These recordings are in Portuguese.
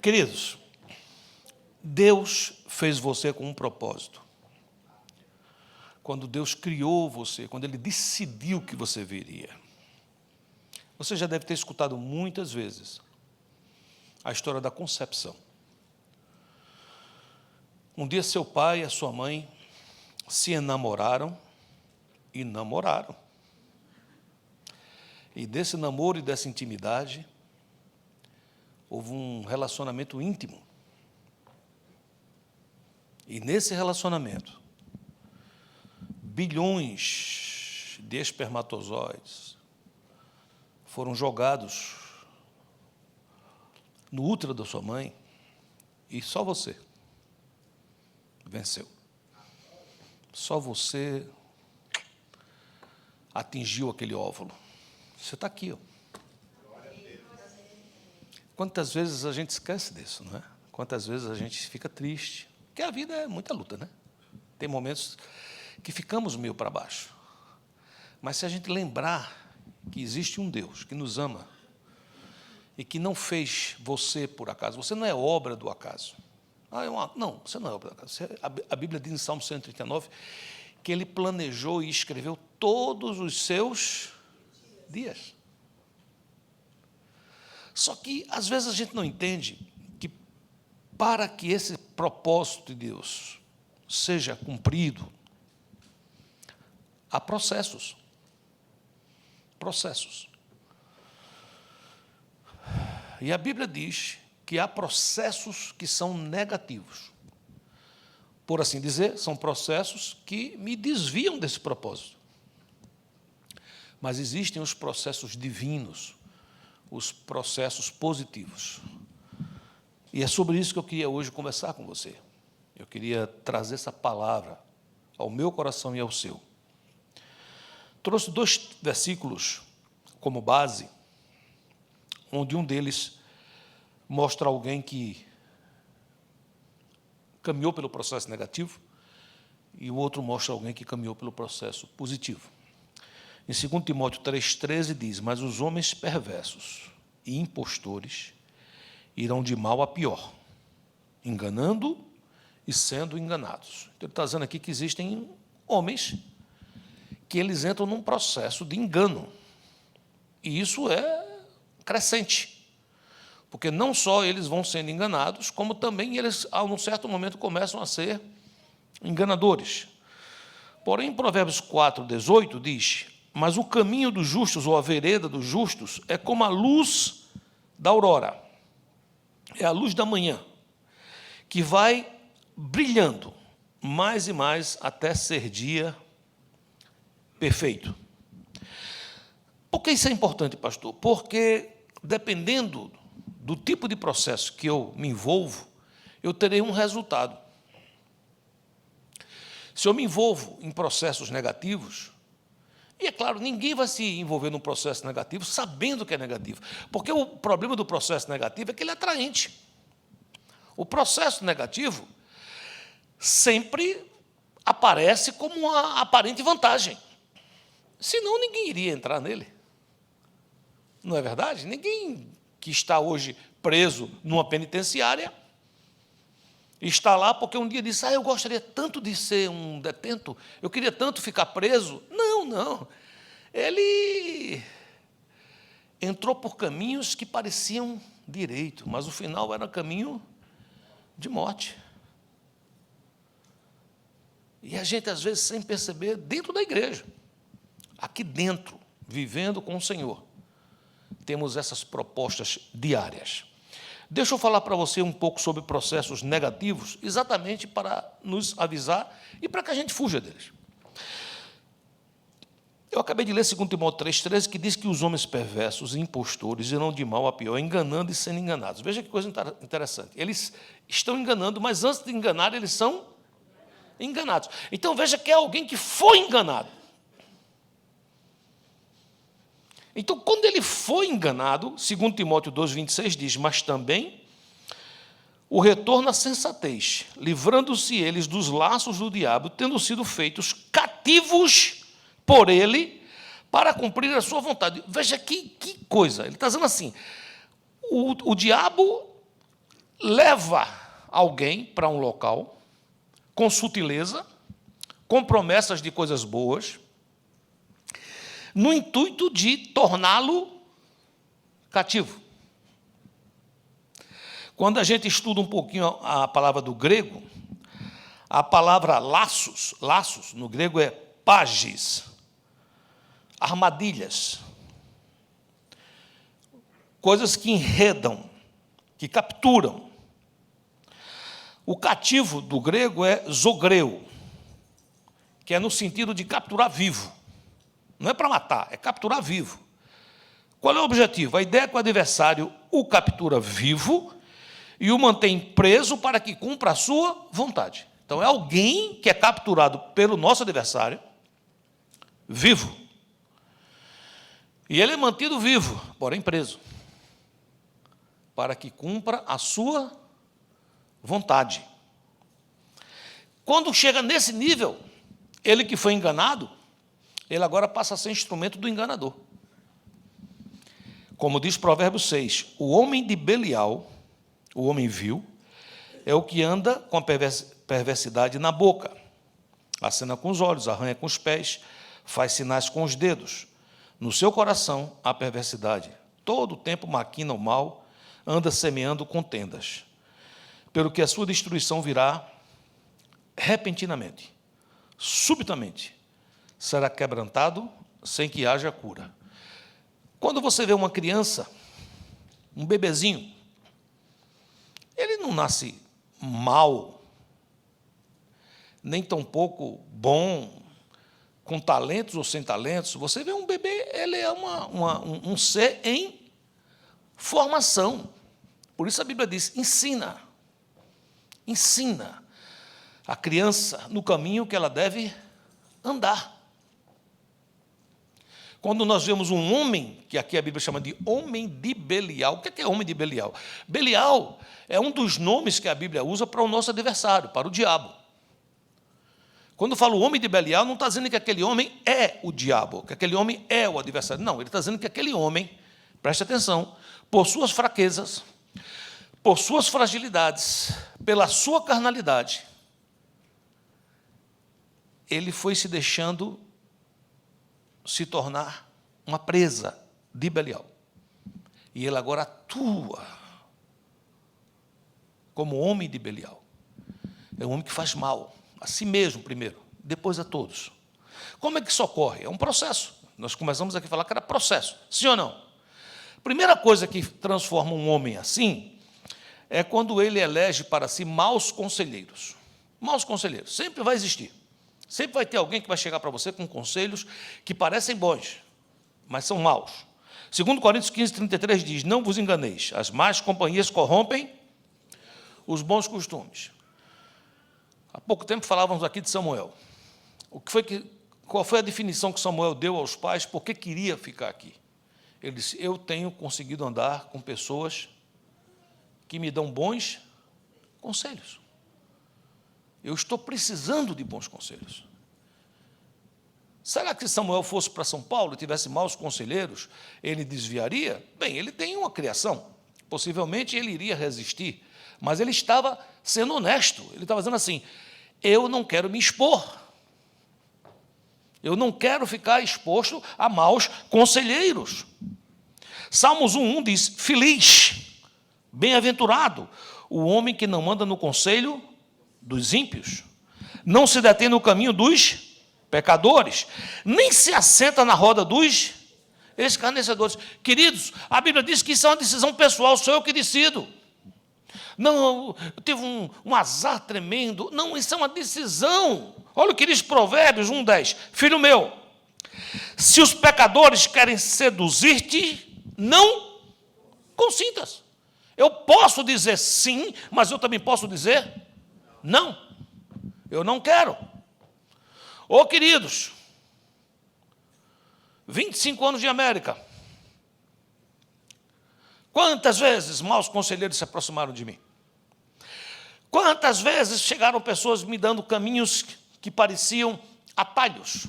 Queridos, Deus fez você com um propósito. Quando Deus criou você, quando Ele decidiu que você viria. Você já deve ter escutado muitas vezes a história da concepção. Um dia seu pai e a sua mãe se enamoraram e namoraram. E desse namoro e dessa intimidade, houve um relacionamento íntimo. E nesse relacionamento, bilhões de espermatozoides foram jogados no útero da sua mãe e só você venceu. Só você atingiu aquele óvulo. Você está aqui, ó. Quantas vezes a gente esquece disso, não é? Quantas vezes a gente fica triste. Porque a vida é muita luta, né? Tem momentos que ficamos meio para baixo. Mas se a gente lembrar que existe um Deus que nos ama e que não fez você por acaso, você não é obra do acaso. Não, você não é obra do acaso. A Bíblia diz em Salmo 139 que Ele planejou e escreveu todos os seus dias. Só que, às vezes, a gente não entende que, para que esse propósito de Deus seja cumprido, há processos. Processos. E a Bíblia diz que há processos que são negativos. Por assim dizer, são processos que me desviam desse propósito. Mas existem os processos divinos, os processos positivos. E é sobre isso que eu queria hoje conversar com você. Eu queria trazer essa palavra ao meu coração e ao seu. Trouxe 2 versículos como base, onde um deles mostra alguém que caminhou pelo processo negativo e o outro mostra alguém que caminhou pelo processo positivo. Em 2 Timóteo 3,13 diz: mas os homens perversos e impostores irão de mal a pior, enganando e sendo enganados. Então, ele está dizendo aqui que existem homens que eles entram num processo de engano. E isso é crescente. Porque não só eles vão sendo enganados, como também eles, a um certo momento, começam a ser enganadores. Porém, em Provérbios 4,18 diz: mas o caminho dos justos, ou a vereda dos justos, é como a luz da aurora. É a luz da manhã, que vai brilhando mais e mais até ser dia perfeito. Por que isso é importante, pastor? Porque, dependendo do tipo de processo que eu me envolvo, eu terei um resultado. Se eu me envolvo em processos negativos, e é claro, ninguém vai se envolver num processo negativo sabendo que é negativo, porque o problema do processo negativo é que ele é atraente. O processo negativo sempre aparece como uma aparente vantagem. Senão, ninguém iria entrar nele. Não é verdade? Ninguém que está hoje preso numa penitenciária está lá porque um dia disse: eu gostaria tanto de ser um detento, eu queria tanto ficar preso. Não. Ele entrou por caminhos que pareciam direito, mas o final era caminho de morte. E a gente, às vezes, sem perceber, dentro da igreja, aqui dentro, vivendo com o Senhor, temos essas propostas diárias. Deixa eu falar para você um pouco sobre processos negativos, exatamente para nos avisar e para que a gente fuja deles. Eu acabei de ler 2 Timóteo 3,13, que diz que os homens perversos e impostores irão de mal a pior, enganando e sendo enganados. Veja que coisa interessante. Eles estão enganando, mas antes de enganar, eles são enganados. Então, veja que é alguém que foi enganado. Então, quando ele foi enganado, 2 Timóteo 2,26 diz: mas também o retorno à sensatez, livrando-se eles dos laços do diabo, tendo sido feitos cativos por ele, para cumprir a sua vontade. Veja que coisa, ele está dizendo assim: o diabo leva alguém para um local com sutileza, com promessas de coisas boas, no intuito de torná-lo cativo. Quando a gente estuda um pouquinho a palavra do grego, a palavra laços no grego é pages, armadilhas, coisas que enredam, que capturam. O cativo do grego é zogreu, que é no sentido de capturar vivo. Não é para matar, é capturar vivo. Qual é o objetivo? A ideia é que o adversário o captura vivo e o mantém preso para que cumpra a sua vontade. Então, é alguém que é capturado pelo nosso adversário, vivo. E ele é mantido vivo, porém preso, para que cumpra a sua vontade. Quando chega nesse nível, ele que foi enganado, ele agora passa a ser instrumento do enganador. Como diz Provérbios 6, o homem de Belial, o homem vil, é o que anda com a perversidade na boca, acena com os olhos, arranha com os pés, faz sinais com os dedos. No seu coração há perversidade. Todo o tempo maquina o mal, anda semeando contendas. Pelo que a sua destruição virá repentinamente, subitamente, será quebrantado sem que haja cura. Quando você vê uma criança, um bebezinho, ele não nasce mal, nem tampouco bom, com talentos ou sem talentos. Você vê um bebê, ele é um ser em formação. Por isso a Bíblia diz, ensina a criança no caminho que ela deve andar. Quando nós vemos um homem, que aqui a Bíblia chama de homem de Belial. O que é homem de Belial? Belial é um dos nomes que a Bíblia usa para o nosso adversário, para o diabo. Quando fala o homem de Belial, não está dizendo que aquele homem é o diabo, que aquele homem é o adversário. Não, ele está dizendo que aquele homem, preste atenção, por suas fraquezas, por suas fragilidades, pela sua carnalidade, ele foi se deixando se tornar uma presa de Belial. E ele agora atua como homem de Belial. É um homem que faz mal a si mesmo primeiro, depois a todos. Como é que isso ocorre? É um processo. Nós começamos aqui a falar que era processo. Sim ou não? Primeira coisa que transforma um homem assim é quando ele elege para si maus conselheiros. Maus conselheiros. Sempre vai existir. Sempre vai ter alguém que vai chegar para você com conselhos que parecem bons, mas são maus. 2 Coríntios 15, 33 diz, não vos enganeis, as más companhias corrompem os bons costumes. Há pouco tempo falávamos aqui de Samuel. Qual foi a definição que Samuel deu aos pais, por que queria ficar aqui? Ele disse, eu tenho conseguido andar com pessoas que me dão bons conselhos. Eu estou precisando de bons conselhos. Será que se Samuel fosse para São Paulo e tivesse maus conselheiros, ele desviaria? Bem, ele tem uma criação. Possivelmente ele iria resistir. Mas ele estava sendo honesto. Ele estava dizendo assim, eu não quero me expor. Eu não quero ficar exposto a maus conselheiros. Salmos 1:1 diz, feliz, bem-aventurado, o homem que não anda no conselho dos ímpios, não se detém no caminho dos pecadores, nem se assenta na roda dos escarnecedores. Queridos, a Bíblia diz que isso é uma decisão pessoal, sou eu que decido. Não, eu tive um azar tremendo. Não, isso é uma decisão. Olha o que diz Provérbios 1:10. Filho meu, se os pecadores querem seduzir-te, não consintas. Eu posso dizer sim, mas eu também posso dizer não, eu não quero. Ô, queridos, 25 anos de América. Quantas vezes maus conselheiros se aproximaram de mim? Quantas vezes chegaram pessoas me dando caminhos que pareciam atalhos?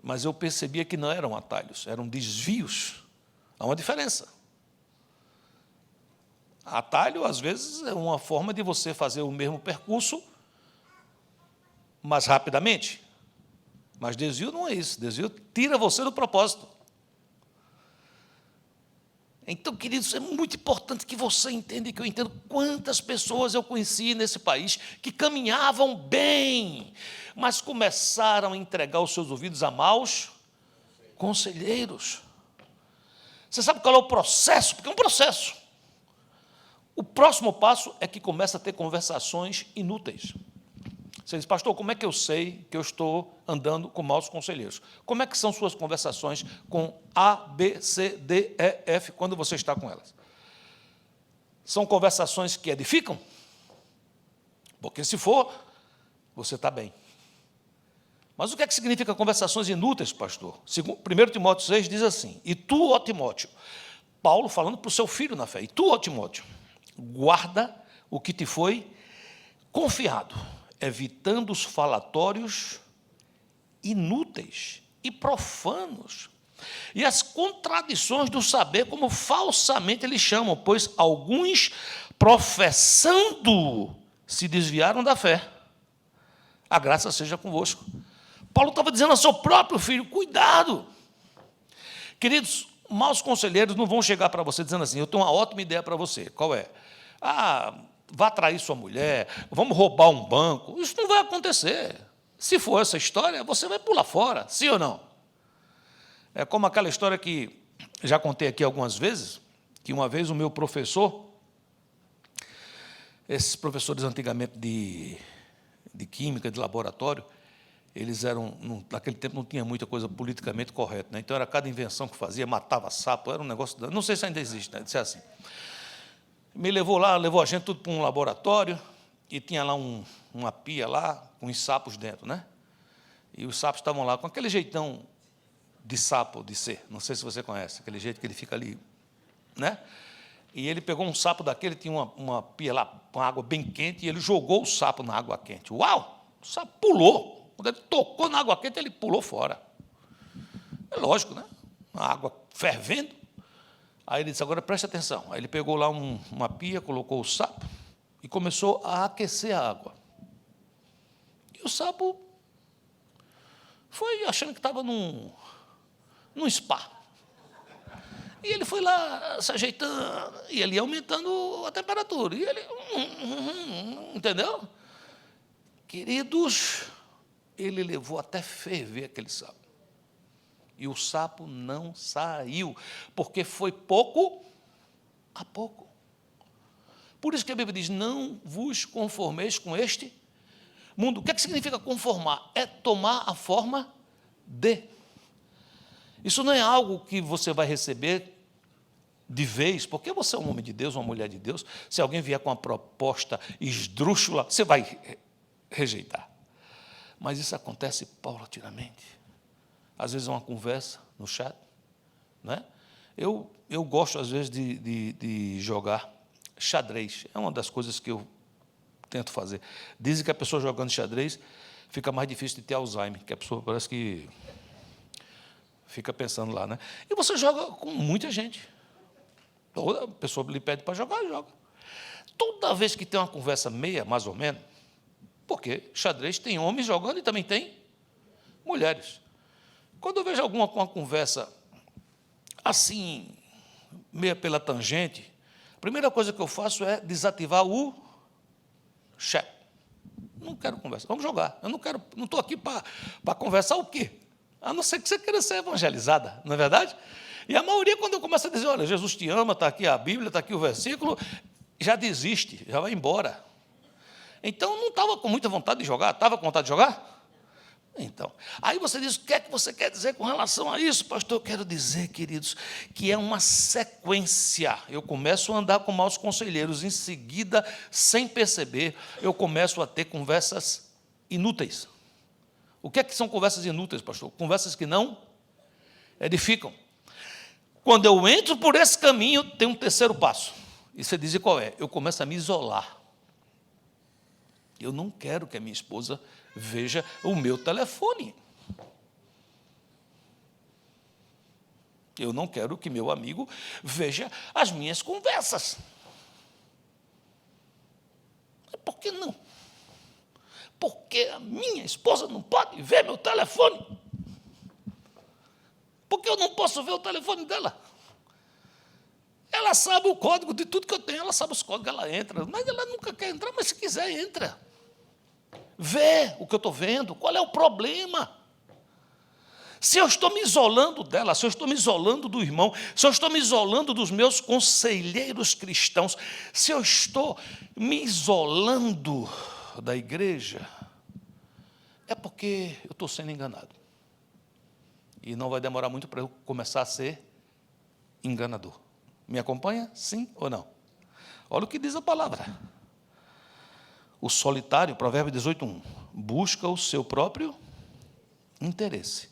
Mas eu percebia que não eram atalhos, eram desvios. Há uma diferença. Atalho, às vezes, é uma forma de você fazer o mesmo percurso mais rapidamente. Mas desvio não é isso. Desvio tira você do propósito. Então, queridos, é muito importante que você entenda, que eu entendo quantas pessoas eu conheci nesse país que caminhavam bem, mas começaram a entregar os seus ouvidos a maus conselheiros. Você sabe qual é o processo? Porque é um processo. O próximo passo é que começa a ter conversações inúteis. Você diz, pastor, como é que eu sei que eu estou andando com maus conselheiros? Como é que são suas conversações com A, B, C, D, E, F, quando você está com elas? São conversações que edificam? Porque se for, você está bem. Mas o que é que significa conversações inúteis, pastor? 1 Timóteo 6 diz assim, e tu, ó Timóteo, Paulo falando para o seu filho na fé, e tu, ó Timóteo, guarda o que te foi confiado, evitando os falatórios inúteis e profanos, e as contradições do saber, como falsamente eles chamam, pois alguns, professando, se desviaram da fé. A graça seja convosco. Paulo estava dizendo ao seu próprio filho, cuidado. Queridos, maus conselheiros não vão chegar para você dizendo assim, eu tenho uma ótima ideia para você. Qual é? Vá trair sua mulher, vamos roubar um banco. Isso não vai acontecer. Se for essa história, você vai pular fora, sim ou não? É como aquela história que já contei aqui algumas vezes, que uma vez o meu professor, esses professores antigamente de química, de laboratório, eles eram, naquele tempo não tinha muita coisa politicamente correta, né? Então era cada invenção que fazia, matava sapo, era um negócio, não sei se ainda existe, né? Disse assim. Me levou lá, levou a gente tudo para um laboratório, e tinha lá uma pia lá, com os sapos dentro, né? E os sapos estavam lá com aquele jeitão de sapo de ser, não sei se você conhece, aquele jeito que ele fica ali, né? E ele pegou um sapo daquele, tinha uma pia lá com água bem quente, e ele jogou o sapo na água quente. Uau! O sapo pulou. Quando ele tocou na água quente, ele pulou fora. É lógico, né? A água fervendo. Aí ele disse, agora preste atenção. Aí ele pegou lá uma pia, colocou o sapo e começou a aquecer a água. E o sapo foi achando que estava num spa. E ele foi lá se ajeitando, e ele ia aumentando a temperatura. E ele, entendeu? Queridos, ele levou até ferver aquele sapo. E o sapo não saiu, porque foi pouco a pouco. Por isso que a Bíblia diz, não vos conformeis com este mundo. O que é que significa conformar? É tomar a forma de. Isso não é algo que você vai receber de vez, porque você é um homem de Deus, uma mulher de Deus. Se alguém vier com uma proposta esdrúxula, você vai rejeitar. Mas isso acontece paulatinamente. Às vezes é uma conversa no chat. Né? Eu gosto, às vezes, de jogar xadrez. É uma das coisas que eu tento fazer. Dizem que a pessoa jogando xadrez fica mais difícil de ter Alzheimer, que a pessoa parece que fica pensando lá. Né? E você joga com muita gente. Toda pessoa lhe pede para jogar, joga. Toda vez que tem uma conversa meia, mais ou menos, porque xadrez tem homens jogando e também tem mulheres. Quando eu vejo alguma conversa assim, meia pela tangente, a primeira coisa que eu faço é desativar o chat. Não quero conversar, vamos jogar. Eu não estou aqui para conversar o quê? A não ser que você queira ser evangelizada, não é verdade? E a maioria, quando eu começo a dizer, olha, Jesus te ama, está aqui a Bíblia, está aqui o versículo, já desiste, já vai embora. Então, não estava com muita vontade de jogar. Estava com vontade de jogar? Então, aí você diz, o que é que você quer dizer com relação a isso, pastor? Eu quero dizer, queridos, que é uma sequência. Eu começo a andar com maus conselheiros, em seguida, sem perceber, eu começo a ter conversas inúteis. O que é que são conversas inúteis, pastor? Conversas que não edificam. Quando eu entro por esse caminho, tem um terceiro passo. E você diz, qual é? Eu começo a me isolar. Eu não quero que a minha esposa veja o meu telefone. Eu não quero que meu amigo veja as minhas conversas. que não? Porque a minha esposa não pode ver meu telefone? Porque eu não posso ver o telefone dela? Ela sabe o código de tudo que eu tenho, ela sabe os códigos, ela entra, mas ela nunca quer entrar, mas se quiser, entra. Vê o que eu estou vendo, qual é o problema? Se eu estou me isolando dela, se eu estou me isolando do irmão, se eu estou me isolando dos meus conselheiros cristãos, se eu estou me isolando da igreja, é porque eu estou sendo enganado. E não vai demorar muito para eu começar a ser enganador. Me acompanha? Sim ou não? Olha o que diz a palavra. O solitário, Provérbio 18:1, busca o seu próprio interesse.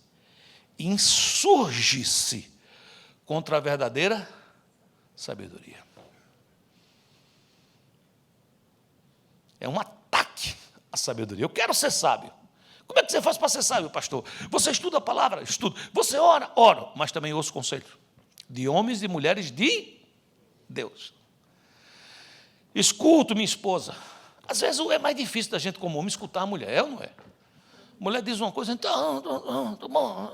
Insurge-se contra a verdadeira sabedoria. É um ataque à sabedoria. Eu quero ser sábio. Como é que você faz para ser sábio, pastor? Você estuda a palavra? Estudo. Você ora? Oro. Mas também ouço conselhos de homens e mulheres de Deus. Escuto minha esposa. Às vezes é mais difícil da gente como homem escutar a mulher, é ou não é? A mulher diz uma coisa, então, tá bom.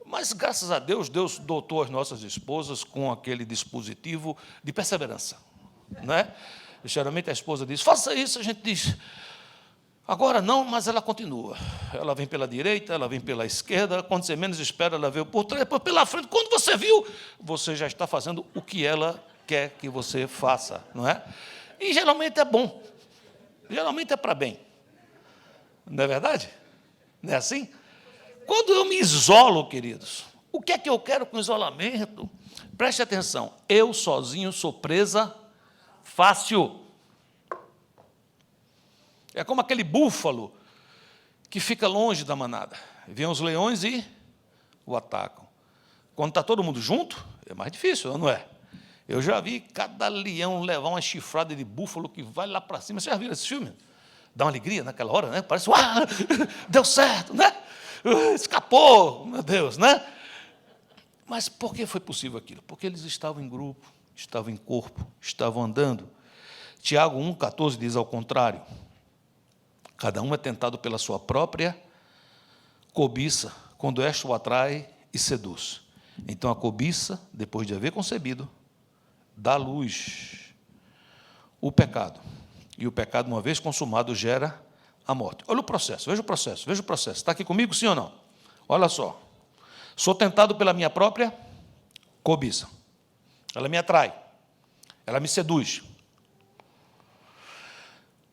Mas, graças a Deus, Deus dotou as nossas esposas com aquele dispositivo de perseverança. Não é? Geralmente a esposa diz, faça isso, a gente diz, agora não, mas ela continua. Ela vem pela direita, ela vem pela esquerda, quando você menos espera, ela veio por trás, depois pela frente. Quando você viu, você já está fazendo o que ela quer que você faça, não é? E geralmente é bom, geralmente é para bem. Não é verdade? Não é assim? Quando eu me isolo, queridos, o que é que eu quero com o isolamento? Preste atenção, eu sozinho sou presa fácil. É como aquele búfalo que fica longe da manada. Vêm os leões e o atacam. Quando está todo mundo junto, é mais difícil, não é? Eu já vi cada leão levar uma chifrada de búfalo que vai lá para cima. Você já viu esse filme? Dá uma alegria naquela hora, né? Parece, deu certo, né? Escapou, meu Deus, né? Mas por que foi possível aquilo? Porque eles estavam em grupo, estavam em corpo, estavam andando. Tiago 1,14 diz ao contrário. Cada um é tentado pela sua própria cobiça, quando esta o atrai e seduz. Então a cobiça, depois de haver concebido, dá luz o pecado. E o pecado, uma vez consumado, gera a morte. Olha o processo, veja o processo, veja o processo. Está aqui comigo, sim ou não? Olha só. Sou tentado pela minha própria cobiça. Ela me atrai. Ela me seduz.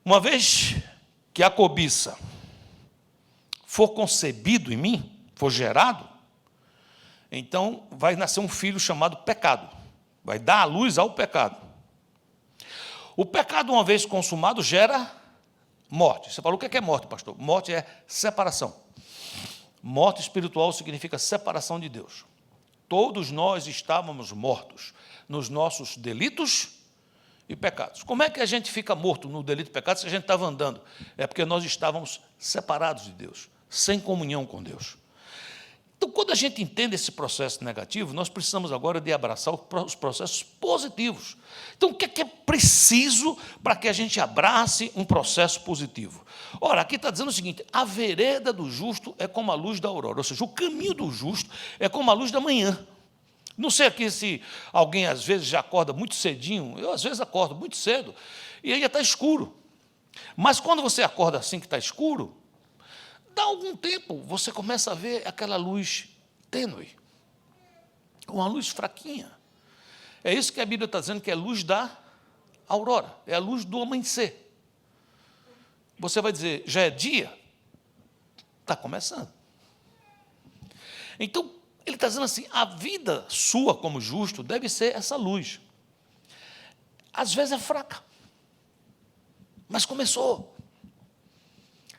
Uma vez que a cobiça for concebido em mim, for gerado, então vai nascer um filho chamado pecado. Vai dar a luz ao pecado. O pecado, uma vez consumado, gera morte. Você falou, o que é morte, pastor? Morte é separação. Morte espiritual significa separação de Deus. Todos nós estávamos mortos nos nossos delitos e pecados. Como é que a gente fica morto no delito e pecado se a gente estava andando? É porque nós estávamos separados de Deus, sem comunhão com Deus. Então, quando a gente entende esse processo negativo, nós precisamos agora de abraçar os processos positivos. Então, o que é preciso para que a gente abrace um processo positivo? Ora, aqui está dizendo o seguinte, a vereda do justo é como a luz da aurora, ou seja, o caminho do justo é como a luz da manhã. Não sei aqui se alguém, às vezes, já acorda muito cedinho, eu, às vezes, acordo muito cedo, e aí está escuro. Mas, quando você acorda assim que está escuro, dá algum tempo, você começa a ver aquela luz tênue, uma luz fraquinha. É isso que a Bíblia está dizendo, que é a luz da aurora, é a luz do amanhecer. Você vai dizer, já é dia? Está começando. Então, ele está dizendo assim, a vida sua como justo deve ser essa luz. Às vezes é fraca, mas começou.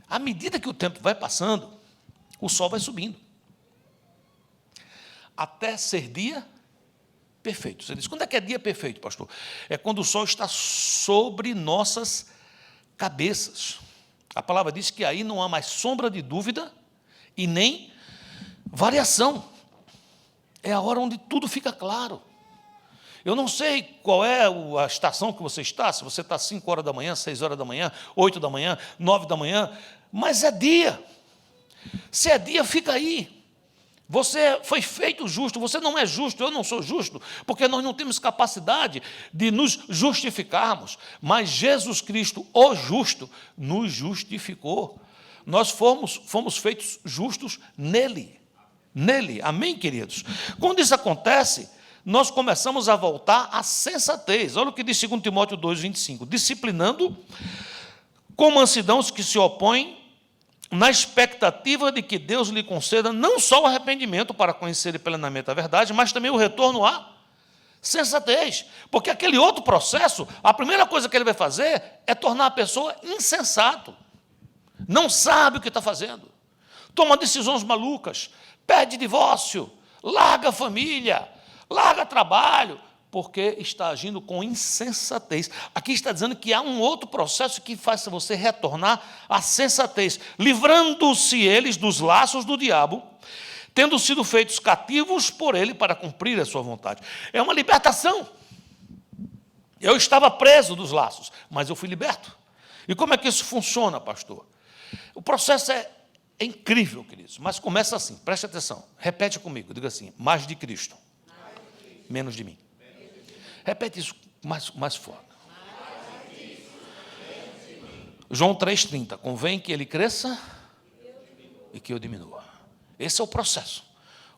À medida que o tempo vai passando, o sol vai subindo. Até ser dia perfeito. Você diz, quando é que é dia perfeito, pastor? É quando o sol está sobre nossas cabeças. A palavra diz que aí não há mais sombra de dúvida e nem variação. É a hora onde tudo fica claro. Eu não sei qual é a estação que você está, se você está 5 horas da manhã, 6 horas da manhã, 8 da manhã, 9 da manhã, mas é dia. Se é dia, fica aí. Você foi feito justo, você não é justo, eu não sou justo, porque nós não temos capacidade de nos justificarmos, mas Jesus Cristo, o justo, nos justificou. Nós fomos feitos justos nele. Nele, amém, queridos? Quando isso acontece, nós começamos a voltar à sensatez. Olha o que diz 2 Timóteo 2,25. Disciplinando com mansidão os que se opõem, na expectativa de que Deus lhe conceda não só o arrependimento para conhecer plenamente a verdade, mas também o retorno à sensatez. Porque aquele outro processo, a primeira coisa que ele vai fazer é tornar a pessoa insensato. Não sabe o que está fazendo. Toma decisões malucas, pede divórcio, larga a família, larga trabalho, porque está agindo com insensatez. Aqui está dizendo que há um outro processo que faz você retornar à sensatez, livrando-se eles dos laços do diabo, tendo sido feitos cativos por ele para cumprir a sua vontade. É uma libertação. Eu estava preso dos laços, mas eu fui liberto. E como é que isso funciona, pastor? O processo é incrível, queridos, mas começa assim, preste atenção, repete comigo, diga assim: mais de Cristo, menos de mim. Repete isso mais forte. João 3,30. Convém que ele cresça e que eu diminua. Esse é o processo.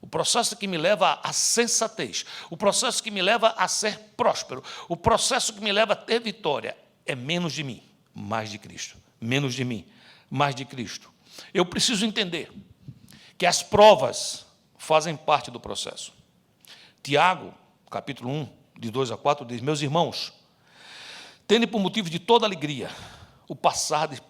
O processo que me leva à sensatez. O processo que me leva a ser próspero. O processo que me leva a ter vitória. É menos de mim, mais de Cristo. Menos de mim, mais de Cristo. Eu preciso entender que as provas fazem parte do processo. Tiago, capítulo 1, de 2 a 4, diz: meus irmãos, tende por motivo de toda alegria o passardes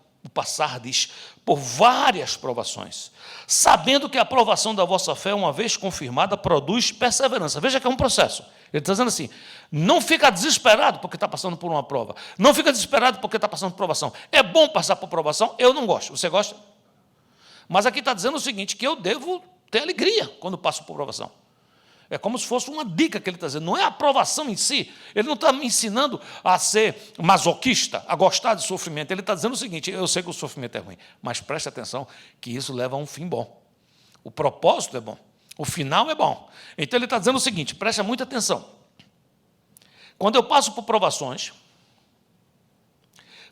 por várias provações, sabendo que a aprovação da vossa fé, uma vez confirmada, produz perseverança. Veja que é um processo. Ele está dizendo assim: não fica desesperado porque está passando por uma prova. Não fica desesperado porque está passando por provação. É bom passar por provação? Eu não gosto. Você gosta? Mas aqui está dizendo o seguinte, que eu devo ter alegria quando passo por provação. É como se fosse uma dica que ele está dizendo. Não é a aprovação em si. Ele não está me ensinando a ser masoquista, a gostar de sofrimento. Ele está dizendo o seguinte: eu sei que o sofrimento é ruim, mas preste atenção que isso leva a um fim bom. O propósito é bom. O final é bom. Então ele está dizendo o seguinte, preste muita atenção. Quando eu passo por provações,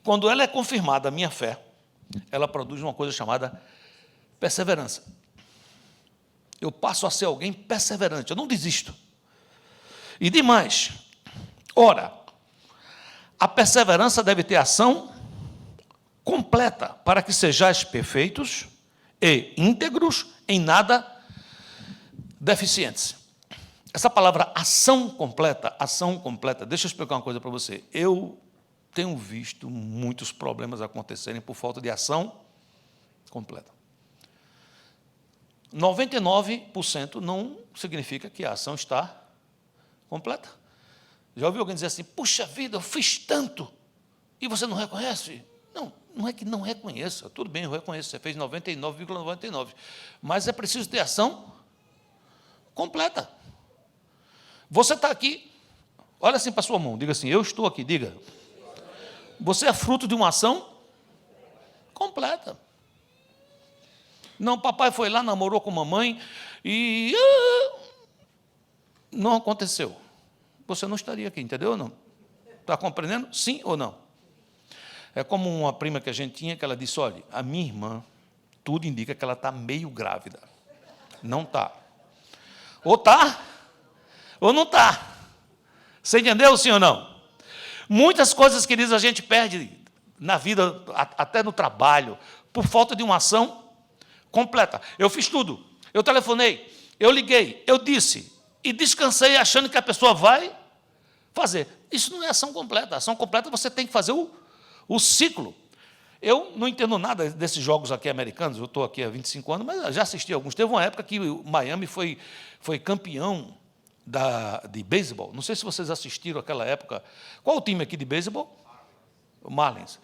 quando ela é confirmada, a minha fé, ela produz uma coisa chamada perseverança. Eu passo a ser alguém perseverante, eu não desisto. E demais, ora, a perseverança deve ter ação completa, para que sejais perfeitos e íntegros, em nada deficientes. Essa palavra ação completa, deixa eu explicar uma coisa para você. Eu tenho visto muitos problemas acontecerem por falta de ação completa. 99% não significa que a ação está completa. Já ouviu alguém dizer assim: puxa vida, eu fiz tanto, e você não reconhece? Não, não é que não reconheça, tudo bem, eu reconheço, você fez 99,99, mas é preciso ter ação completa. Você está aqui, olha assim para a sua mão, diga assim: eu estou aqui, diga. Você é fruto de uma ação completa. Não, papai foi lá, namorou com mamãe e não aconteceu. Você não estaria aqui, entendeu ou não? Está compreendendo? Sim ou não? É como uma prima que a gente tinha, que ela disse: olha, a minha irmã, tudo indica que ela está meio grávida. Não está. Ou está, ou não está. Você entendeu, sim ou não? Muitas coisas, queridos, a gente perde na vida, até no trabalho, por falta de uma ação completa. Eu fiz tudo. Eu telefonei, eu liguei, eu disse, e descansei achando que a pessoa vai fazer. Isso não é ação completa. A ação completa você tem que fazer o ciclo. Eu não entendo nada desses jogos aqui americanos, eu estou aqui há 25 anos, mas já assisti alguns. Teve uma época que o Miami foi campeão de beisebol. Não sei se vocês assistiram aquela época. Qual o time aqui de beisebol? O Marlins.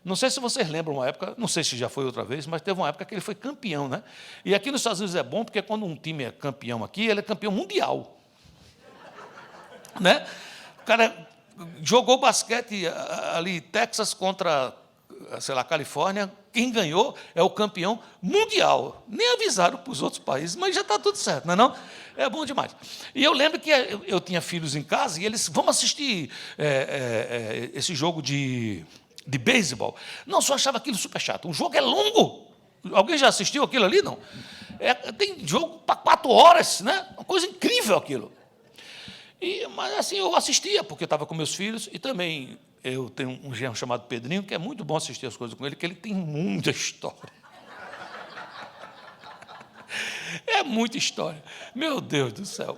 Não sei se vocês lembram uma época, não sei se já foi outra vez, mas teve uma época que ele foi campeão, né? E aqui nos Estados Unidos é bom, porque quando um time é campeão aqui, ele é campeão mundial. né? O cara jogou basquete ali, Texas contra, sei lá, Califórnia. Quem ganhou é o campeão mundial. Nem avisaram para os outros países, mas já está tudo certo, não é não? É bom demais. E eu lembro que eu tinha filhos em casa e eles, vamos assistir esse jogo de beisebol. Não, só achava aquilo super chato. O jogo é longo. Alguém já assistiu aquilo ali? Não. Tem jogo para 4 horas, né? Uma coisa incrível aquilo. Mas assim, eu assistia, porque eu estava com meus filhos, e também eu tenho um genro chamado Pedrinho, que é muito bom assistir as coisas com ele, que ele tem muita história. É muita história. Meu Deus do céu.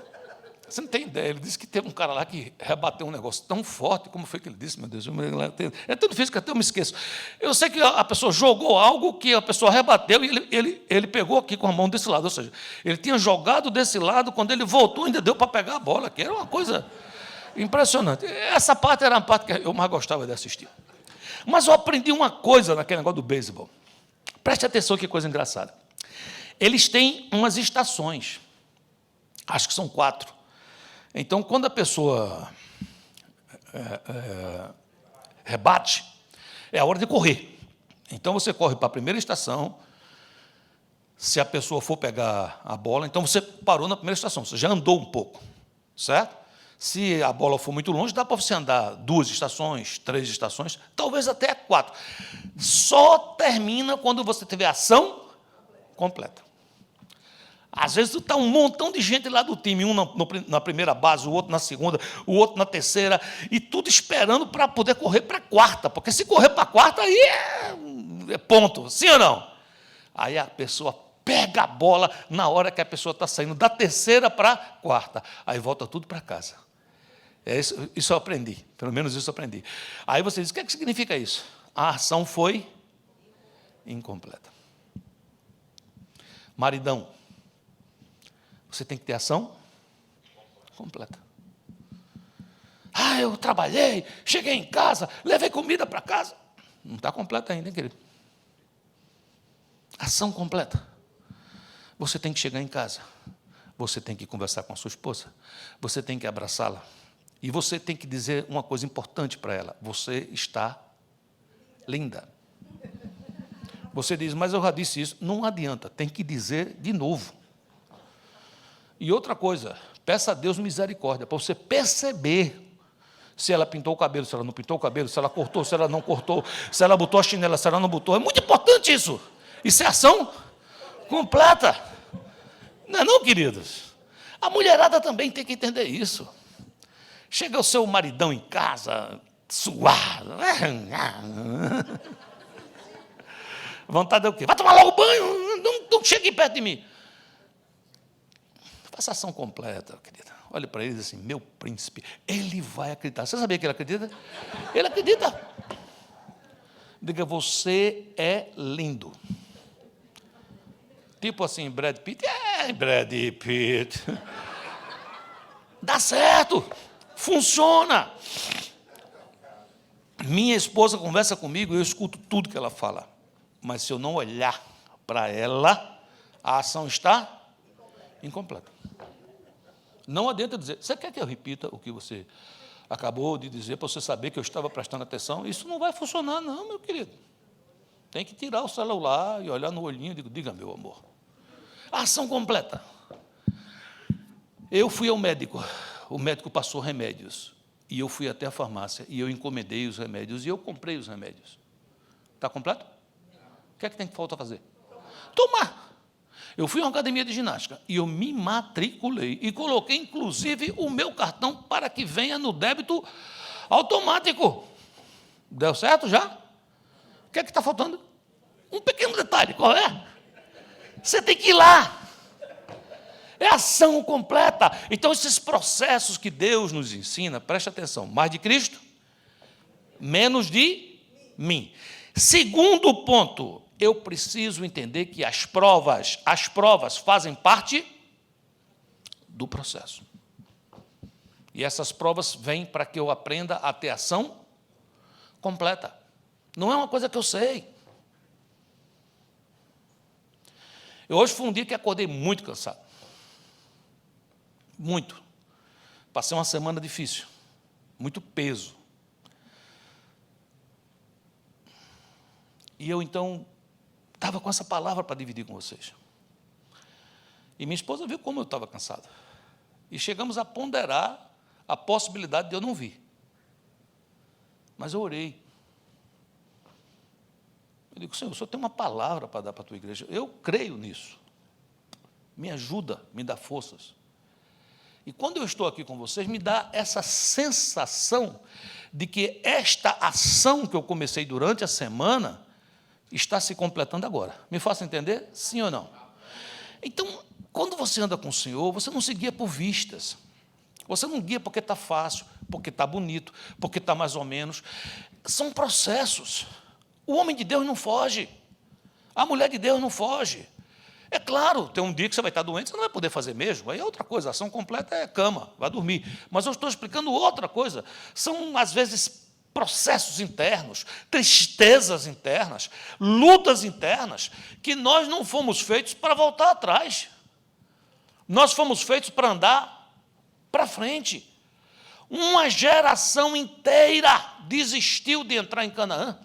Você não tem ideia. Ele disse que teve um cara lá que rebateu um negócio tão forte, como foi que ele disse, meu Deus? É tão difícil que até eu me esqueço. Eu sei que a pessoa jogou algo que a pessoa rebateu e ele pegou aqui com a mão desse lado. Ou seja, ele tinha jogado desse lado, quando ele voltou, ainda deu para pegar a bola, que era uma coisa impressionante. Essa parte era a parte que eu mais gostava de assistir. Mas eu aprendi uma coisa naquele negócio do beisebol. Preste atenção, que coisa engraçada. Eles têm umas estações. Acho que são 4. Então, quando a pessoa rebate, é a hora de correr. Então, você corre para a primeira estação. Se a pessoa for pegar a bola, então você parou na primeira estação, você já andou um pouco, certo? Se a bola for muito longe, dá para você andar 2 estações, 3 estações, talvez até 4. Só termina quando você tiver ação completa. Às vezes está um montão de gente lá do time, um na primeira base, o outro na segunda, o outro na terceira, e tudo esperando para poder correr para a 4ª, porque se correr para a 4ª, aí é ponto, sim ou não? Aí a pessoa pega a bola na hora que a pessoa está saindo da 3ª para a 4ª, aí volta tudo para casa. Isso eu aprendi, pelo menos isso eu aprendi. Aí você diz, o que significa isso? A ação foi incompleta. Maridão, você tem que ter ação completa. Eu trabalhei, cheguei em casa, levei comida para casa. Não está completa ainda, hein, querido? Ação completa. Você tem que chegar em casa. Você tem que conversar com a sua esposa. Você tem que abraçá-la. E você tem que dizer uma coisa importante para ela. Você está linda. Você diz, mas eu já disse isso. Não adianta, tem que dizer de novo. E outra coisa, peça a Deus misericórdia, para você perceber se ela pintou o cabelo, se ela não pintou o cabelo, se ela cortou, se ela não cortou, se ela botou a chinela, se ela não botou. É muito importante isso. Isso é ação completa. Não é não, queridos? A mulherada também tem que entender isso. Chega o seu maridão em casa, suado. Vontade é o quê? Vai tomar logo banho, não chegue perto de mim. Faça ação completa, querida. Olhe para ele e diz assim, meu príncipe, ele vai acreditar. Você sabia que ele acredita? Ele acredita. Diga, você é lindo. Tipo assim, Brad Pitt. Brad Pitt. Dá certo. Funciona. Minha esposa conversa comigo e eu escuto tudo que ela fala. Mas se eu não olhar para ela, a ação está incompleta. Não adianta dizer, você quer que eu repita o que você acabou de dizer, para você saber que eu estava prestando atenção? Isso não vai funcionar, não, meu querido. Tem que tirar o celular e olhar no olhinho e digo, diga, meu amor. Ação completa. Eu fui ao médico, o médico passou remédios, e eu fui até a farmácia, e eu encomendei os remédios, e eu comprei os remédios. Está completo? O que é que tem que falta fazer? Tomar. Eu fui a uma academia de ginástica e eu me matriculei e coloquei, inclusive, o meu cartão para que venha no débito automático. Deu certo já? O que é que está faltando? Um pequeno detalhe, qual é? Você tem que ir lá. É ação completa. Então, esses processos que Deus nos ensina, preste atenção, mais de Cristo, menos de mim. Segundo ponto, eu preciso entender que as provas fazem parte do processo. E essas provas vêm para que eu aprenda a ter ação completa. Não é uma coisa que eu sei. Hoje foi um dia que acordei muito cansado. Muito. Passei uma semana difícil, muito peso. E eu, então, estava com essa palavra para dividir com vocês. E minha esposa viu como eu estava cansado. E chegamos a ponderar a possibilidade de eu não vir. Mas eu orei. Eu digo, Senhor, o Senhor tem uma palavra para dar para a tua igreja. Eu creio nisso. Me ajuda, me dá forças. E quando eu estou aqui com vocês, me dá essa sensação de que esta ação que eu comecei durante a semana está se completando agora. Me faça entender? Sim ou não? Então, quando você anda com o Senhor, você não se guia por vistas. Você não guia porque está fácil, porque está bonito, porque está mais ou menos. São processos. O homem de Deus não foge. A mulher de Deus não foge. É claro, tem um dia que você vai estar doente, você não vai poder fazer mesmo. Aí é outra coisa, a ação completa é cama, vai dormir. Mas eu estou explicando outra coisa. São, às vezes, processos internos, tristezas internas, lutas internas, que nós não fomos feitos para voltar atrás. Nós fomos feitos para andar para frente. Uma geração inteira desistiu de entrar em Canaã,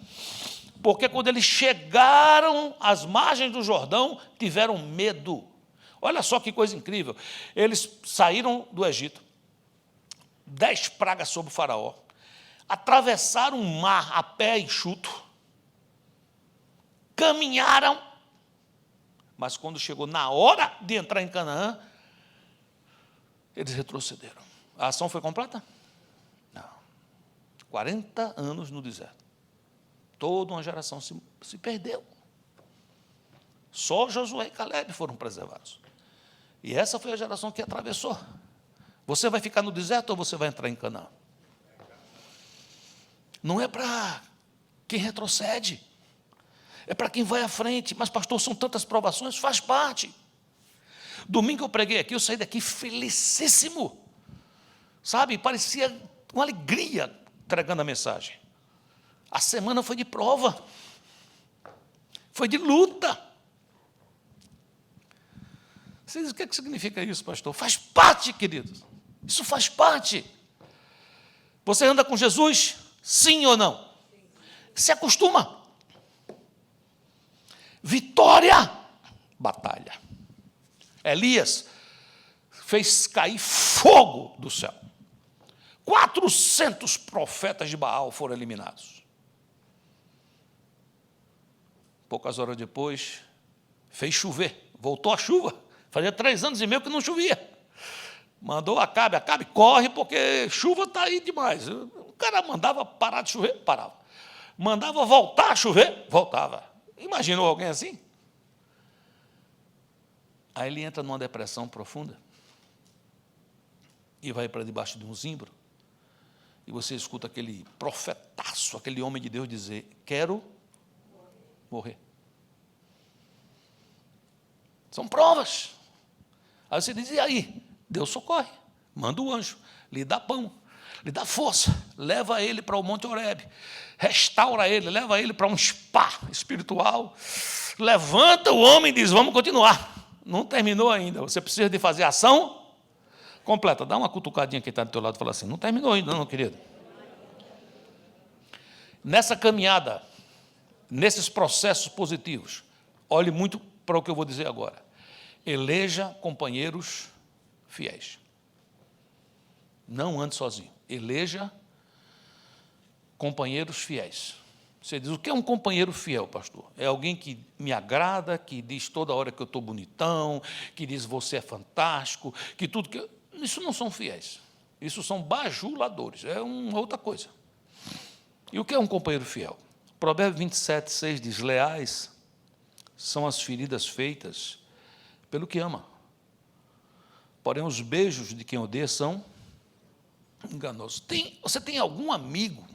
porque quando eles chegaram às margens do Jordão, tiveram medo. Olha só que coisa incrível. Eles saíram do Egito, 10 pragas sobre o faraó, atravessaram um mar a pé enxuto, caminharam, mas quando chegou na hora de entrar em Canaã, eles retrocederam. A ação foi completa? Não. 40 anos no deserto. Toda uma geração se perdeu. Só Josué e Caleb foram preservados. E essa foi a geração que atravessou. Você vai ficar no deserto ou você vai entrar em Canaã? Não é para quem retrocede. É para quem vai à frente. Mas, pastor, são tantas provações, faz parte. Domingo eu preguei aqui, eu saí daqui felicíssimo. Sabe, parecia uma alegria entregando a mensagem. A semana foi de prova, foi de luta. Você diz, o que significa isso, pastor? Faz parte, queridos. Isso faz parte. Você anda com Jesus? Sim ou não? Se acostuma. Vitória, batalha. Elias fez cair fogo do céu. 400 profetas de Baal foram eliminados. Poucas horas depois, fez chover. Voltou a chuva. Fazia 3 anos e meio que não chovia. Mandou Acabe, corre, porque chuva está aí demais. O cara mandava parar de chover, parava. Mandava voltar a chover, voltava. Imaginou alguém assim? Aí ele entra numa depressão profunda e vai para debaixo de um zimbro. E você escuta aquele profetaço, aquele homem de Deus dizer, quero morrer. São provas. Aí você diz, e aí? Deus socorre, manda o anjo, lhe dá pão, lhe dá força, leva ele para o Monte Horebe, restaura ele, leva ele para um spa espiritual, levanta o homem e diz, vamos continuar. Não terminou ainda, você precisa de fazer ação completa. Dá uma cutucadinha que está do teu lado e fala assim, não terminou ainda não, querido. Nessa caminhada, nesses processos positivos, olhe muito para o que eu vou dizer agora. Eleja companheiros fiéis. Não ande sozinho. Eleja companheiros fiéis. Você diz, o que é um companheiro fiel, pastor? É alguém que me agrada, que diz toda hora que eu estou bonitão, que diz você é fantástico, que tudo que... Isso não são fiéis. Isso são bajuladores. É uma outra coisa. E o que é um companheiro fiel? Provérbios 27, 6 diz, leais são as feridas feitas pelo que ama. Porém, os beijos de quem odeia são enganosos. Você tem algum amigo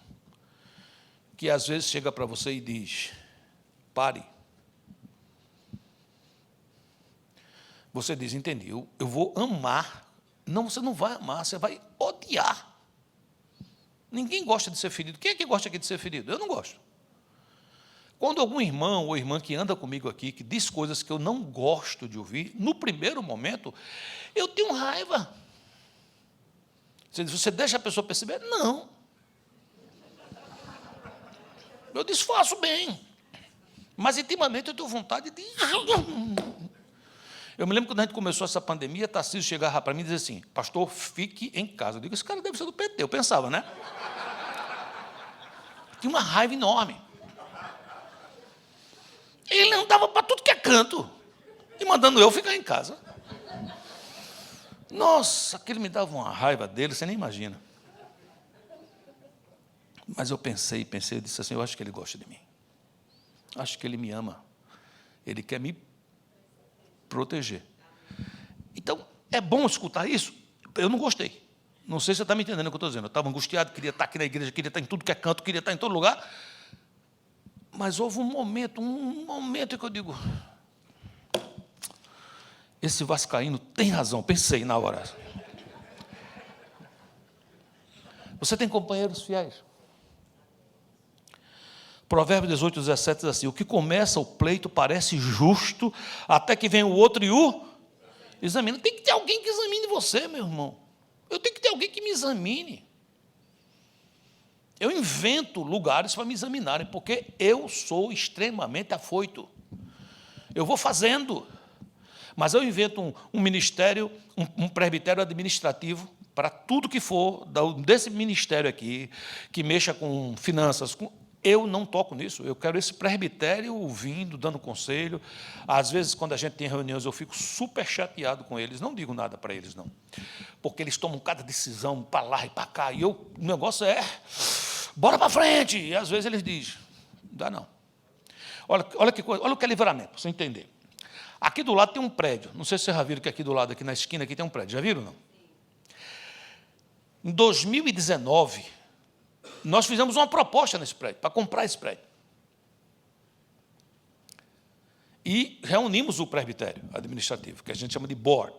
que às vezes chega para você e diz, pare. Você diz, entendi, eu vou amar. Não, você não vai amar, você vai odiar. Ninguém gosta de ser ferido. Quem é que gosta aqui de ser ferido? Eu não gosto. Quando algum irmão ou irmã que anda comigo aqui, que diz coisas que eu não gosto de ouvir, no primeiro momento, eu tenho raiva. Você deixa a pessoa perceber? Não. Eu disfarço bem. Mas, intimamente, eu tenho vontade de... Eu me lembro quando a gente começou essa pandemia, Tarcísio chegava para mim e dizia assim, pastor, fique em casa. Eu digo, esse cara deve ser do PT. Eu pensava, né? Tinha uma raiva enorme. Ele andava para tudo que é canto. E mandando eu ficar em casa. Nossa, aquele me dava uma raiva dele, você nem imagina. Mas eu pensei, eu disse assim, eu acho que ele gosta de mim. Acho que ele me ama. Ele quer me proteger. Então, é bom escutar isso? Eu não gostei. Não sei se você está me entendendo o que eu estou dizendo. Eu estava angustiado, queria estar aqui na igreja, queria estar em tudo que é canto, queria estar em todo lugar. Mas houve um momento em que eu digo, esse vascaíno tem razão, pensei na hora. Você tem companheiros fiéis? Provérbios 18, 17 diz assim, o que começa o pleito parece justo, até que vem o outro e o examina. Tem que ter alguém que examine você, meu irmão. Eu tenho que ter alguém que me examine. Eu invento lugares para me examinarem, porque eu sou extremamente afoito. Eu vou fazendo. Mas eu invento um ministério, um presbitério administrativo, para tudo que for desse ministério aqui, que mexa com finanças, eu não toco nisso. Eu quero esse presbitério ouvindo, dando conselho. Às vezes, quando a gente tem reuniões, eu fico super chateado com eles. Não digo nada para eles, não. Porque eles tomam cada decisão para lá e para cá. E o negócio é, bora para frente. E, às vezes, eles dizem, não dá não. Olha que coisa, olha o que é livramento, para você entender. Aqui do lado tem um prédio. Não sei se vocês já viram que aqui do lado, aqui na esquina, aqui tem um prédio. Já viram, não? Em 2019, nós fizemos uma proposta nesse prédio, para comprar esse prédio. E reunimos o presbitério administrativo, que a gente chama de board.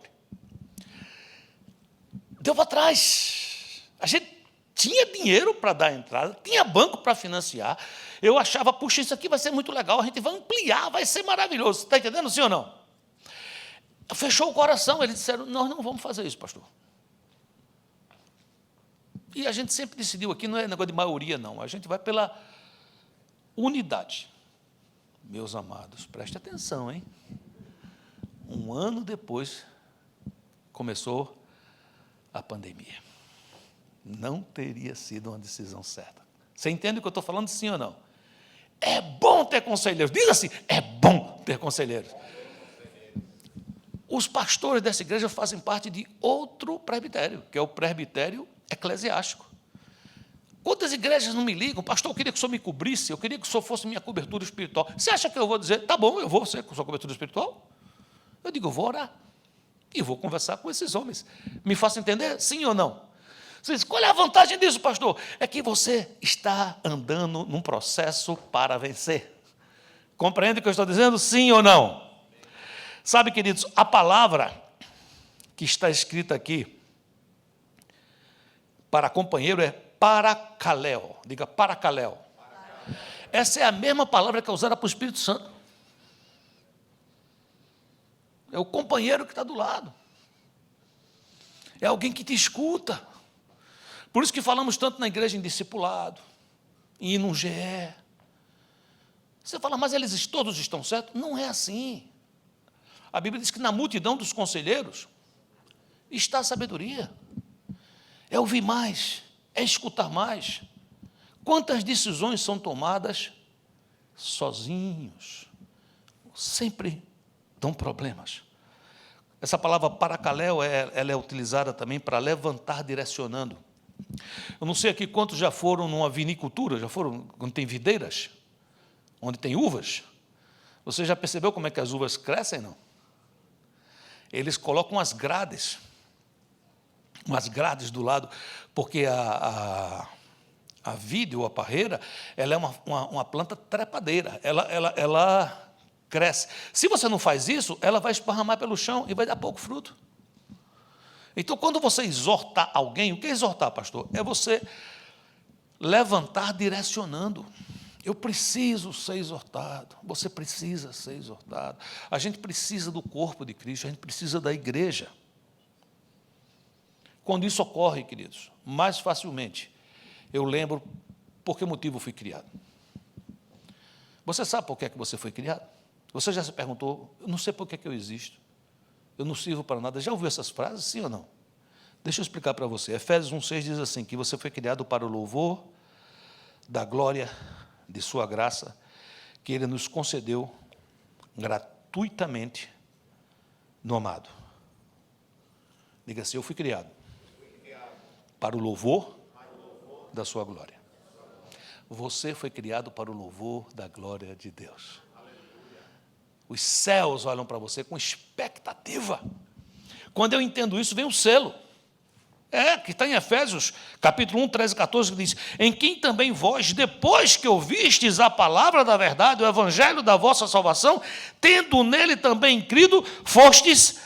Deu para trás. A gente tinha dinheiro para dar entrada, tinha banco para financiar. Eu achava, puxa, isso aqui vai ser muito legal, a gente vai ampliar, vai ser maravilhoso. Está entendendo, sim ou não? Fechou o coração, eles disseram, nós não vamos fazer isso, pastor. E a gente sempre decidiu aqui, não é negócio de maioria, não. A gente vai pela unidade. Meus amados, preste atenção, hein? Um ano depois, começou a pandemia. Não teria sido uma decisão certa. Você entende o que eu estou falando, sim ou não? É bom ter conselheiros. Diz assim, é bom ter conselheiros. Os pastores dessa igreja fazem parte de outro presbitério, que é o presbitério eclesiástico. Quantas igrejas não me ligam? Pastor, eu queria que o senhor me cobrisse, eu queria que o senhor fosse minha cobertura espiritual. Você acha que eu vou dizer, tá bom, eu vou ser com sua cobertura espiritual? Eu digo, eu vou orar. E vou conversar com esses homens. Me faça entender, sim ou não? Você diz, qual é a vantagem disso, pastor? É que você está andando num processo para vencer. Compreende o que eu estou dizendo? Sim ou não? Sabe, queridos, a palavra que está escrita aqui para companheiro é paracaléu. Diga paracaléu. Essa é a mesma palavra que é usada para o Espírito Santo. É o companheiro que está do lado. É alguém que te escuta. Por isso que falamos tanto na igreja em discipulado, em ir num GE. Você fala, mas eles todos estão certos? Não é assim. A Bíblia diz que na multidão dos conselheiros está a sabedoria. É ouvir mais, é escutar mais. Quantas decisões são tomadas sozinhos? Sempre dão problemas. Essa palavra paracaléu, ela é utilizada também para levantar direcionando. Eu não sei aqui quantos já foram numa vinicultura, já foram quando tem videiras, onde tem uvas. Você já percebeu como é que as uvas crescem, não? Eles colocam umas grades do lado, porque a vide ou a parreira, ela é uma planta trepadeira, ela cresce. Se você não faz isso, ela vai esparramar pelo chão e vai dar pouco fruto. Então, quando você exortar alguém, o que é exortar, pastor? É você levantar direcionando. Eu preciso ser exortado, você precisa ser exortado. A gente precisa do corpo de Cristo, a gente precisa da igreja. quando isso ocorre, queridos, mais facilmente eu lembro por que motivo eu fui criado. Você sabe por que é que você foi criado? Você já se perguntou, eu não sei por que é que eu existo, eu não sirvo para nada. Já ouviu essas frases, sim ou não? Deixa eu explicar para você. Efésios 1,6 diz assim, que você foi criado para o louvor da glória de sua graça, que Ele nos concedeu gratuitamente no amado. Diga assim, eu fui criado para o louvor da sua glória. Você foi criado para o louvor da glória de Deus. Os céus olham para você com expectativa. Quando eu entendo isso, vem o selo. Que está em Efésios, capítulo 1, 13 e 14, que diz, em quem também vós, depois que ouvistes a palavra da verdade, o evangelho da vossa salvação, tendo nele também crido, fostes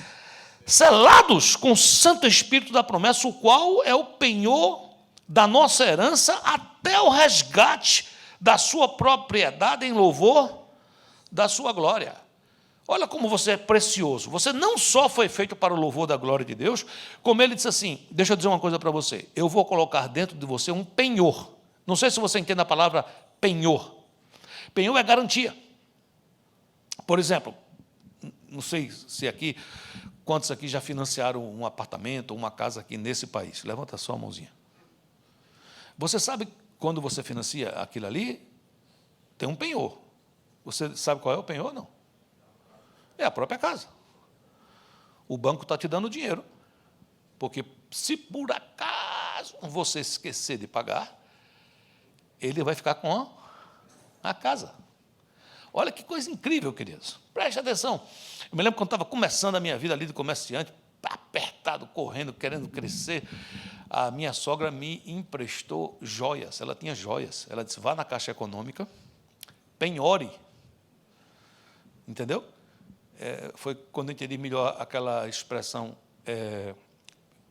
selados com o Santo Espírito da promessa, o qual é o penhor da nossa herança até o resgate da sua propriedade em louvor da sua glória. Olha como você é precioso. Você não só foi feito para o louvor da glória de Deus, como ele disse assim, deixa eu dizer uma coisa para você, eu vou colocar dentro de você um penhor. Não sei se você entende a palavra penhor. Penhor é garantia. Por exemplo, não sei se aqui, quantos aqui já financiaram um apartamento ou uma casa aqui nesse país? Levanta só a mãozinha. Você sabe, quando você financia aquilo ali, tem um penhor. Você sabe qual é o penhor? Não. É a própria casa. O banco está te dando dinheiro, porque se por acaso você esquecer de pagar, ele vai ficar com a casa. Olha que coisa incrível, queridos. Preste atenção. Eu me lembro quando estava começando a minha vida ali de comerciante, apertado, correndo, querendo crescer, a minha sogra me emprestou joias. Ela tinha joias. Ela disse, vá na Caixa Econômica, penhore. Entendeu? Foi quando eu entendi melhor aquela expressão,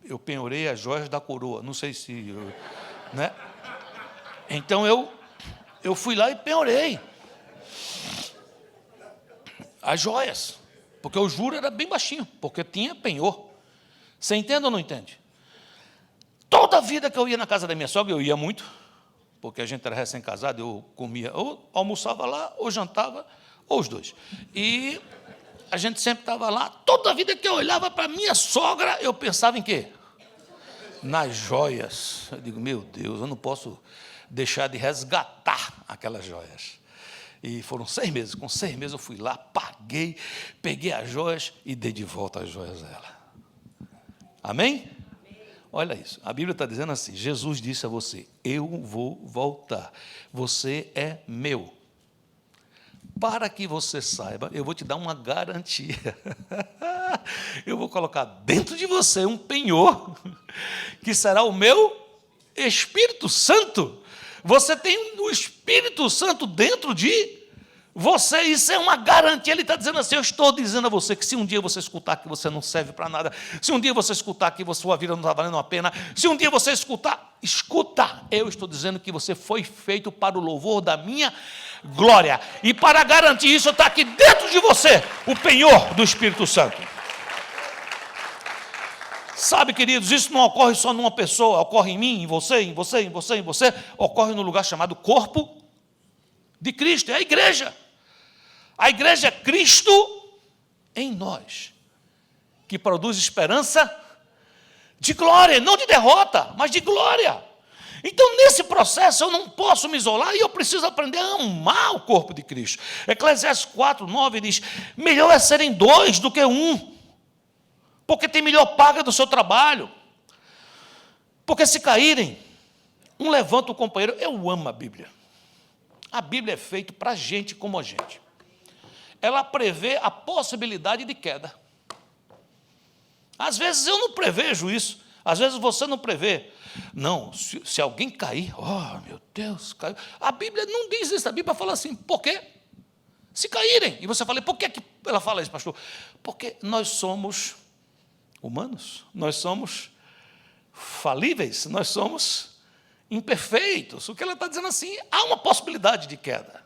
eu penhorei as joias da coroa. Não sei se... né? Então, eu fui lá e penhorei as joias, porque o juro era bem baixinho, porque tinha penhor. Você entende ou não entende? Toda a vida que eu ia na casa da minha sogra, eu ia muito, porque a gente era recém-casado, eu comia, ou almoçava lá, ou jantava, ou os dois. E a gente sempre estava lá. Toda a vida que eu olhava para a minha sogra, eu pensava em quê? Nas joias. Eu digo, meu Deus, eu não posso deixar de resgatar aquelas joias. E foram 6 meses. Com 6 meses eu fui lá, paguei, peguei as joias e dei de volta as joias a ela. Amém? Olha isso, a Bíblia está dizendo assim, Jesus disse a você, eu vou voltar, você é meu. Para que você saiba, eu vou te dar uma garantia. Eu vou colocar dentro de você um penhor, que será o meu Espírito Santo. Você tem o Espírito Santo dentro de você, isso é uma garantia. Ele está dizendo assim, eu estou dizendo a você que se um dia você escutar que você não serve para nada, se um dia você escutar que sua vida não está valendo a pena, se um dia você escuta, eu estou dizendo que você foi feito para o louvor da minha glória. E para garantir isso, está aqui dentro de você o penhor do Espírito Santo. Sabe, queridos, isso não ocorre só numa pessoa, ocorre em mim, em você, em você, em você, em você, ocorre no lugar chamado corpo de Cristo, é a igreja. A igreja é Cristo em nós, que produz esperança de glória, não de derrota, mas de glória. Então, nesse processo, eu não posso me isolar e eu preciso aprender a amar o corpo de Cristo. Eclesiastes 4:9 diz, melhor é serem 2 do que 1, porque tem melhor paga do seu trabalho. Porque se caírem, um levanta o companheiro. Eu amo a Bíblia. A Bíblia é feita para gente como a gente. Ela prevê a possibilidade de queda. Às vezes eu não prevejo isso. Às vezes você não prevê. Não, se alguém cair, oh, meu Deus, caiu. A Bíblia não diz isso. A Bíblia fala assim, por quê? Se caírem. E você fala, por que ela fala isso, pastor? Porque nós somos humanos. Nós somos falíveis. Nós somos imperfeitos. O que ela está dizendo assim, há uma possibilidade de queda.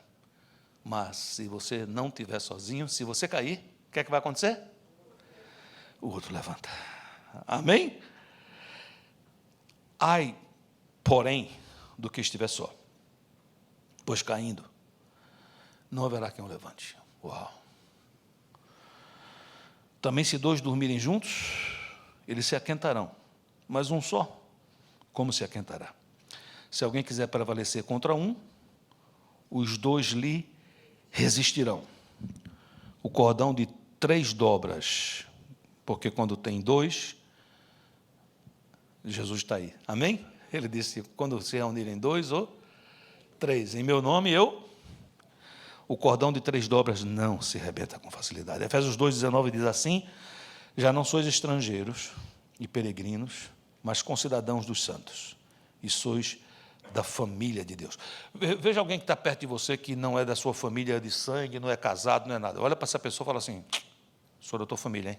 Mas se você não estiver sozinho, se você cair, o que é que vai acontecer? O outro levanta. Amém? Ai, porém, do que estiver só, pois caindo, não haverá quem o levante. Uau! Também se dois dormirem juntos, eles se aquentarão, mas um só, como se aquentará? Se alguém quiser prevalecer contra um, os dois lhe resistirão. O cordão de 3 dobras, porque quando tem 2, Jesus está aí. Amém? Ele disse, quando se reunirem 2 ou 3, em meu nome o cordão de 3 dobras não se rebenta com facilidade. Efésios 2,19 diz assim, já não sois estrangeiros e peregrinos, mas concidadãos dos santos, e sois da família de Deus. Veja alguém que está perto de você, que não é da sua família de sangue, não é casado, não é nada. Olha para essa pessoa e fala assim, sou da tua família, hein?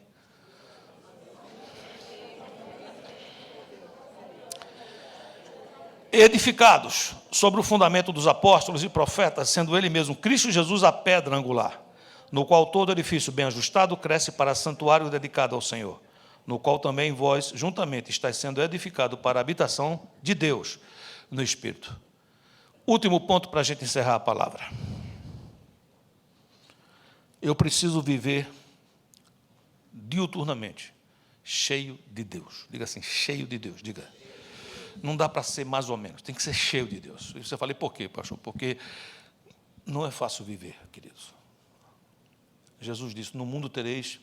Edificados sobre o fundamento dos apóstolos e profetas, sendo ele mesmo Cristo Jesus a pedra angular, no qual todo edifício bem ajustado cresce para santuário dedicado ao Senhor, no qual também vós juntamente estáis sendo edificado para a habitação de Deus no Espírito. Último ponto para a gente encerrar a palavra. Eu preciso viver diuturnamente, cheio de Deus. Diga assim, cheio de Deus, diga. Não dá para ser mais ou menos, tem que ser cheio de Deus. E você fala, e por quê, pastor? Porque não é fácil viver, queridos. Jesus disse, no mundo tereis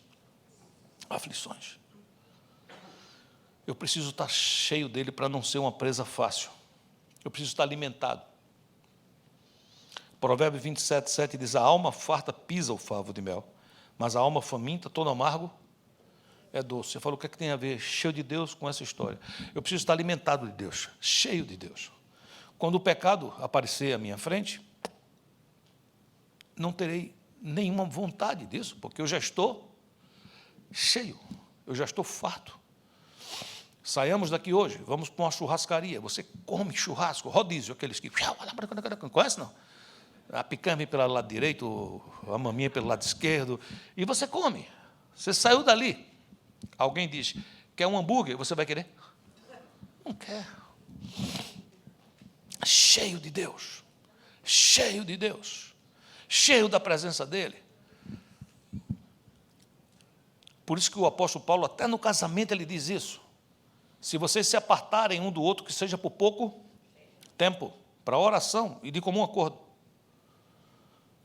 aflições. Eu preciso estar cheio dele para não ser uma presa fácil. Eu preciso estar alimentado. Provérbio 27:7 diz, a alma farta pisa o favo de mel, mas a alma faminta, todo amargo, é doce. Você falou, o que é que tem a ver cheio de Deus com essa história? Eu preciso estar alimentado de Deus, cheio de Deus. Quando o pecado aparecer à minha frente, não terei nenhuma vontade disso, porque eu já estou cheio, eu já estou farto. Saiamos daqui hoje, vamos para uma churrascaria, você come churrasco, rodízio, aqueles que... Conhece, não? A picanha vem pelo lado direito, a maminha pelo lado esquerdo, e você come. Você saiu dali. Alguém diz, quer um hambúrguer? Você vai querer? Não quer. Cheio de Deus. Cheio de Deus. Cheio da presença dEle. Por isso que o apóstolo Paulo, até no casamento, ele diz isso. Se vocês se apartarem um do outro, que seja por pouco tempo, para oração e de comum acordo,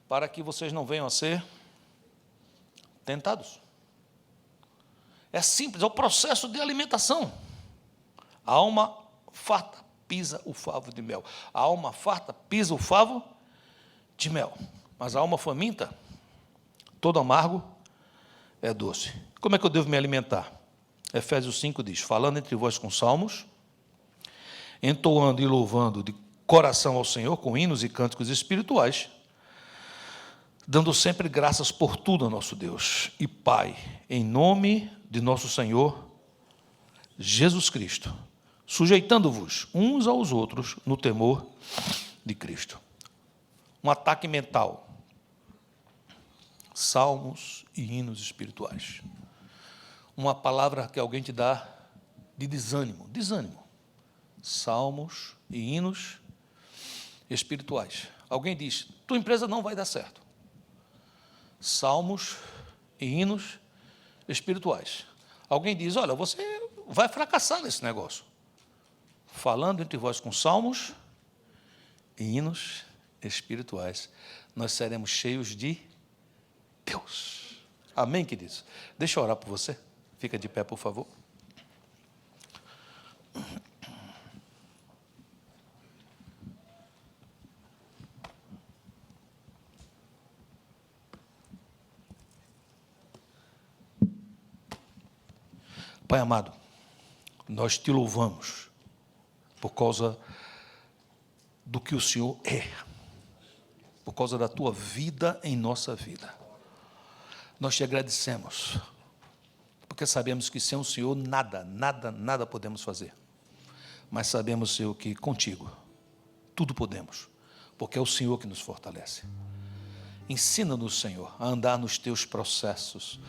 para que vocês não venham a ser tentados. É simples, é o processo de alimentação. A alma farta pisa o favo de mel. A alma farta pisa o favo de mel. Mas a alma faminta, todo amargo, é doce. Como é que eu devo me alimentar? Efésios 5 diz, falando entre vós com salmos, entoando e louvando de coração ao Senhor, com hinos e cânticos espirituais, dando sempre graças por tudo a nosso Deus e Pai, em nome de nosso Senhor Jesus Cristo, sujeitando-vos uns aos outros no temor de Cristo. Um ataque mental, salmos e hinos espirituais. Uma palavra que alguém te dá de desânimo, salmos e hinos espirituais. Alguém diz, tua empresa não vai dar certo. Salmos e hinos espirituais. Alguém diz, olha, você vai fracassar nesse negócio. Falando entre vós com salmos e hinos espirituais, nós seremos cheios de Deus. Amém, queridos? Deixa eu orar por você. Fica de pé, por favor. Pai amado, nós te louvamos por causa do que o Senhor é, por causa da tua vida em nossa vida. Nós te agradecemos, porque sabemos que sem o Senhor nada podemos fazer. Mas sabemos, Senhor, que contigo tudo podemos, porque é o Senhor que nos fortalece. Ensina-nos, Senhor, a andar nos teus processos,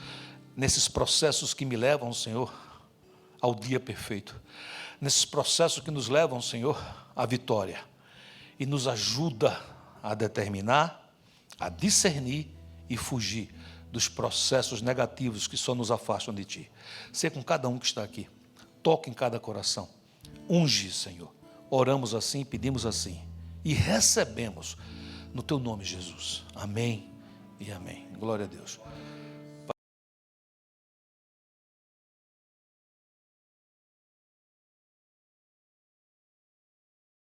nesses processos que me levam, Senhor, ao dia perfeito. nesses processos que nos levam, Senhor, à vitória. E nos ajuda a determinar, a discernir e fugir dos processos negativos que só nos afastam de Ti. Ser com cada um que está aqui. Toque em cada coração. Unge, Senhor. Oramos assim, pedimos assim. E recebemos no Teu nome, Jesus. Amém e amém. Glória a Deus.